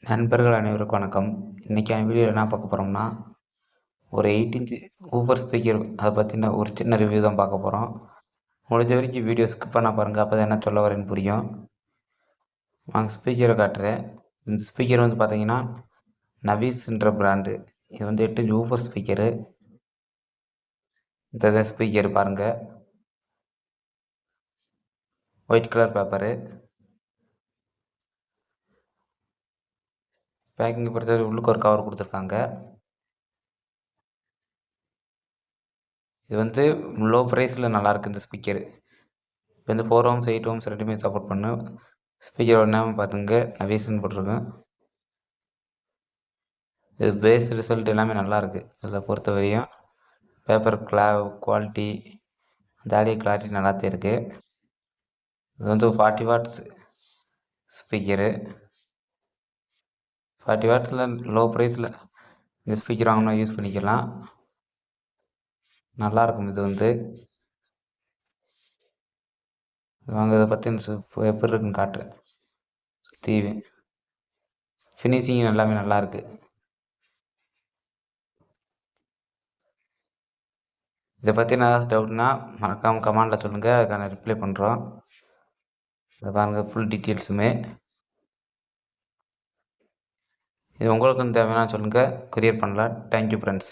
நண்பர்கள் அனைவருக்கும் வணக்கம். இன்றைக்கான வீடியோவில் என்ன பார்க்க போகிறோம்னா, ஒரு 8 இன்ச் ஊஃபர் ஸ்பீக்கர் அதை பற்றின ஒரு சின்ன ரிவ்யூ தான் பார்க்க போகிறோம். முடிஞ்ச வரைக்கும் வீடியோ ஸ்கிப் பண்ண பாருங்கள், அப்போ தான் என்ன சொல்ல வரேன்னு புரியும். வாங்க ஸ்பீக்கரை காட்டுறேன். இந்த ஸ்பீக்கர் வந்து பார்த்தீங்கன்னா நவீஸ்ன்ற பிராண்டு. இது வந்து 8 இன்ச் ஊஃபர் ஸ்பீக்கரு. இந்த ஸ்பீக்கர் பாருங்கள், ஒயிட் கலர் பேப்பரு. பேக்கிங் பொறுத்தவரை உள்ளுக்கு ஒரு கவர் கொடுத்துருக்காங்க. இது வந்து லோ ப்ரைஸில் நல்லாயிருக்கு இந்த ஸ்பீக்கரு. இப்போ வந்து 4 ohms 8 ohms ரெண்டுமே சப்போர்ட் பண்ணும். ஸ்பீக்கரோட நேம் பார்த்துங்க, நவீஸ்ன்னு போட்டிருக்கேன். இது பேஸ் ரிசல்ட் எல்லாமே நல்லாயிருக்கு. இதில் பொறுத்த வரையும் பேப்பர் குவாலிட்டி, இந்த ஆடியோ கிளாரிட்டி நல்லாத்தே இருக்குது. இது வந்து 40 வாட்ஸ் ஸ்பீக்கரு. 40 வாட்ஸில் லோ ப்ரைஸில் இந்த ஸ்பீக்கர் வாங்கினா யூஸ் பண்ணிக்கலாம். நல்லாயிருக்கும். இது வந்து வாங்க இதை பற்றி எப்படி இருக்குன்னு காட்டுறேன். சுற்றி ஃபினிஷிங் எல்லாமே நல்லாயிருக்கு. இதை பற்றி ஏதாவது டவுட்னா மறக்காமல் கமெண்டில் சொல்லுங்கள், அதுக்கான ரிப்ளை பண்ணுறோம். இதை பாருங்கள் ஃபுல் டீட்டெயில்ஸுமே. இது உங்களுக்கும் தேவைன்னா சொல்லுங்கள், கொரியர் பண்ணலாம். Thank you friends.